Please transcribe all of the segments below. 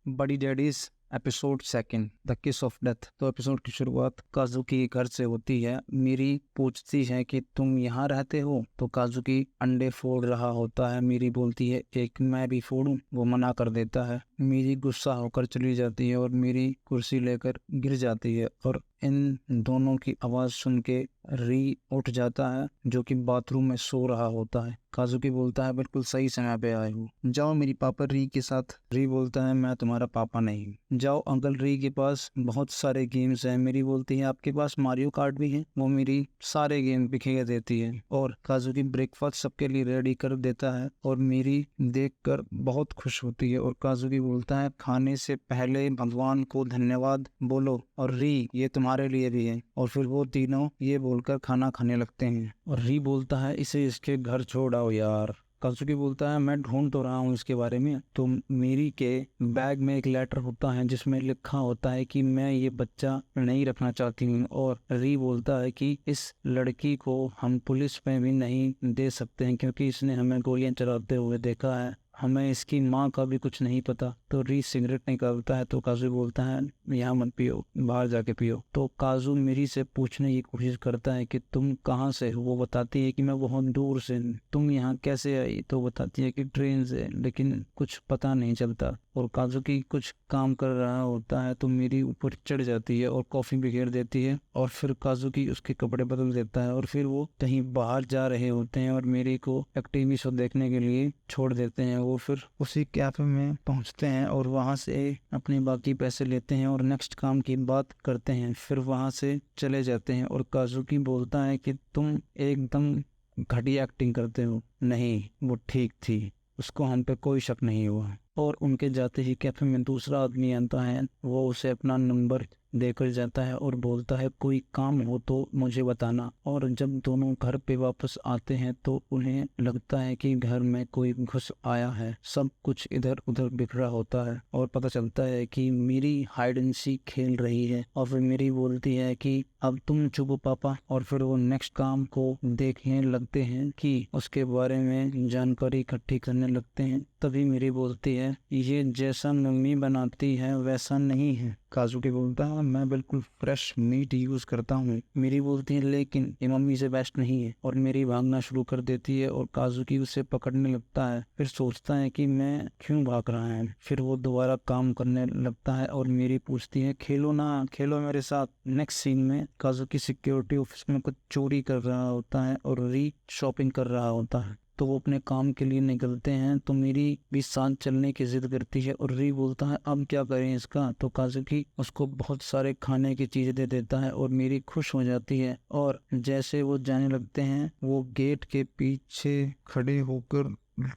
बड़ी daddies episode second the किस of death. तो एपिसोड की शुरुआत काजुकी के घर से होती है। मीरी पूछती है कि तुम यहाँ रहते हो, तो काजुकी अंडे फोड़ रहा होता है। मीरी बोलती है एक मैं भी फोड़ूं, वो मना कर देता है। मीरी गुस्सा होकर चली जाती है और मीरी कुर्सी लेकर गिर जाती है और इन दोनों की आवाज सुन के री उठ जाता है, जो कि बाथरूम में सो रहा होता है। काजुकी बोलता है बिल्कुल सही समय पे आए हो, जाओ मेरी पापा री के साथ। री बोलता है मैं तुम्हारा पापा नहीं, जाओ अंकल री के पास बहुत सारे गेम्स हैं। मेरी बोलती है आपके पास मारियो कार्ड भी है। वो मेरी सारे गेम बिखेर देती है और काजुकी ब्रेकफास्ट सबके लिए रेडी कर देता है और मेरी देखकर बहुत खुश होती है। और काजुकी बोलता है खाने से पहले भगवान को धन्यवाद बोलो, और री ये तुम्हारे लिए भी है। और फिर वो तीनों ये बोलकर खाना खाने लगते हैं और री बोलता है इसे इसके घर छोड़ आओ यार। काजुकी बोलता है मैं ढूंढ तो रहा हूँ इसके बारे में। तो मेरी के बैग में एक लेटर होता है जिसमें लिखा होता है कि मैं ये बच्चा नहीं रखना चाहती हूँ। और री बोलता है कि इस लड़की को हम पुलिस में भी नहीं दे सकते हैं क्योंकि इसने हमें गोलियां चलाते हुए देखा है, हमें इसकी माँ का भी कुछ नहीं पता। तो री सिगरेट निकालता है तो काजू बोलता है यहाँ मत पियो, बाहर जाके पियो। तो काजू मेरी से पूछने की कोशिश करता है कि तुम कहाँ से हो। वो बताती है कि मैं बहुत दूर से। तुम यहाँ कैसे आई? तो बताती है कि ट्रेन से, लेकिन कुछ पता नहीं चलता। और काजू की कुछ काम कर रहा होता है तो मेरी ऊपर चढ़ जाती है और कॉफी बिखेर देती है और फिर काजू की उसके कपड़े बदल देता है और फिर वो कहीं बाहर जा रहे होते हैं और मेरी को एक टीवी शो देखने के लिए छोड़ देते हैं। वो फिर उसी कैफे में पहुंचते हैं और वहां से अपने बाकी पैसे लेते हैं और नेक्स्ट काम की बात करते हैं। फिर वहां से चले जाते हैं और काजुकी बोलता है कि तुम एकदम घटिया एक्टिंग करते हो। नहीं, वो ठीक थी, उसको हम पे कोई शक नहीं हुआ। और उनके जाते ही कैफे में दूसरा आदमी आता है। वो उसे अपना नंबर देकर जाता है और बोलता है कोई काम हो तो मुझे बताना। और जब दोनों घर पे वापस आते हैं तो उन्हें लगता है कि घर में कोई घुस आया है। सब कुछ इधर उधर बिखरा होता है और पता चलता है कि मेरी हाइड एंड सीक खेल रही है। और फिर मेरी बोलती है कि अब तुम चुप हो पापा। और फिर वो नेक्स्ट काम को देखने लगते हैं कि उसके बारे में जानकारी इकट्ठी करने लगते हैं। तभी मेरी बोलती है ये जैसा मम्मी बनाती है वैसा नहीं है। काजुकी बोलता है मैं बिल्कुल फ्रेश मीट यूज करता हूँ। मेरी बोलती है लेकिन ये मम्मी से बेस्ट नहीं है। और मेरी भागना शुरू कर देती है और काजुकी उसे पकड़ने लगता है। फिर सोचता है कि मैं क्यों भाग रहा है। फिर वो दोबारा काम करने लगता है और मेरी पूछती है खेलो ना, खेलो मेरे साथ। नेक्स्ट सीन में काजुकी सिक्योरिटी ऑफिस में कुछ चोरी कर रहा होता है और री शॉपिंग कर रहा होता है। तो वो अपने काम के लिए निकलते हैं तो मेरी भी साथ चलने की जिद करती है और री बोलता है अब क्या करें इसका। तो काजुकी उसको बहुत सारे खाने की चीजें दे देता है और मेरी खुश हो जाती है। और जैसे वो जाने लगते हैं वो गेट के पीछे खड़े होकर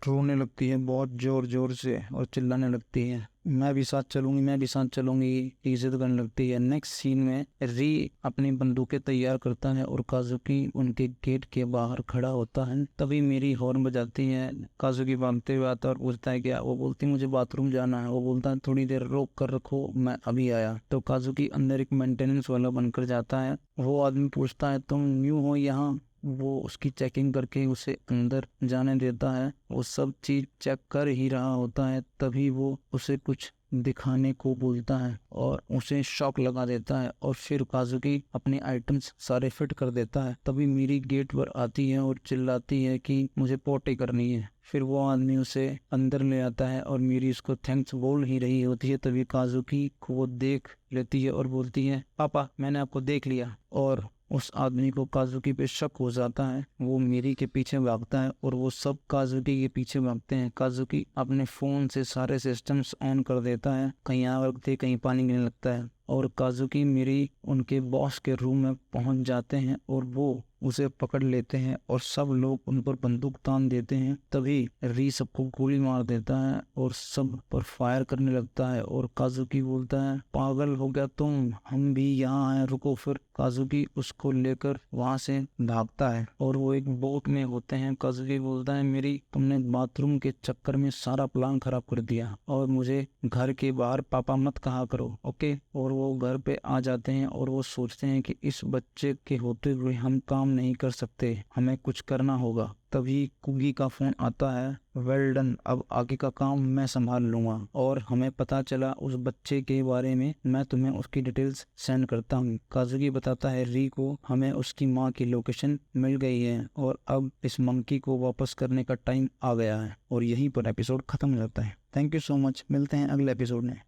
रोने लगती है बहुत जोर जोर से और चिल्लाने लगती है मैं भी साथ चलूंगी, मैं भी साथ चलूंगी, जिद करने लगती है। नेक्स्ट सीन में री अपनी बंदूकें तैयार करता है और काजुकी उनके गेट के बाहर खड़ा होता है। तभी मेरी हॉर्न बजाती है। काजुकी भागते हुए आता है और पूछता है क्या। वो बोलती मुझे बाथरूम जाना है। वो बोलता है थोड़ी देर रोक कर रखो, मैं अभी आया। तो काजुकी अंदर एक मेंटेनेंस वाला बनकर जाता है। वो आदमी पूछता है तुम न्यू हो यहाँ। वो उसकी चेकिंग करके उसे अंदर जाने देता है। वो सब चीज चेक कर ही रहा होता है तभी वो उसे कुछ दिखाने को बोलता है और उसे शॉक लगा देता है। और फिर काजुकी अपने आइटम्स सारे फिट कर देता है। तभी मेरी गेट पर आती है और चिल्लाती है कि मुझे पोटी करनी है। फिर वो आदमी उसे अंदर ले आता है और मेरी उसको थैंक्स बोल ही रही होती है। तभी काजुकी को वो देख लेती है और बोलती है पापा मैंने आपको देख लिया। और उस आदमी को काजुकी पे शक हो जाता है। वो मेरी के पीछे भागता है और वो सब काजुकी के पीछे भागते हैं। काजुकी अपने फोन से सारे सिस्टम्स ऑन कर देता है, कहीं आग लगती कहीं पानी गिरने लगता है। और काजुकी मेरी उनके बॉस के रूम में पहुंच जाते हैं और वो उसे पकड़ लेते हैं और सब लोग उन पर बंदूक तान देते हैं। तभी री सबको गोली मार देता है और सब पर फायर करने लगता है। और काजुकी बोलता है पागल हो गया तुम, हम भी यहाँ आए, रुको। फिर काजुकी उसको लेकर वहां से भागता है और वो एक बोट में होते हैं। काजुकी बोलता है मेरी तुमने बाथरूम के चक्कर में सारा प्लान खराब कर दिया और मुझे घर के बाहर पापा मत कहा करो, ओके। और वो घर पे आ जाते हैं और वो सोचते हैं कि इस बच्चे के होते हुए हम काम नहीं कर सकते, हमें कुछ करना होगा। तभी कुगी का फोन आता है, वेल डन, अब आगे का काम मैं संभाल लूंगा। और हमें पता चला उस बच्चे के बारे में, मैं तुम्हें उसकी डिटेल्स सेंड करता हूँ। काजुकी बताता है री को हमें उसकी माँ की लोकेशन मिल गई है और अब इस मंकी को वापस करने का टाइम आ गया है। और यहीं पर एपिसोड खत्म हो जाता है। थैंक यू सो मच, मिलते हैं अगले एपिसोड में।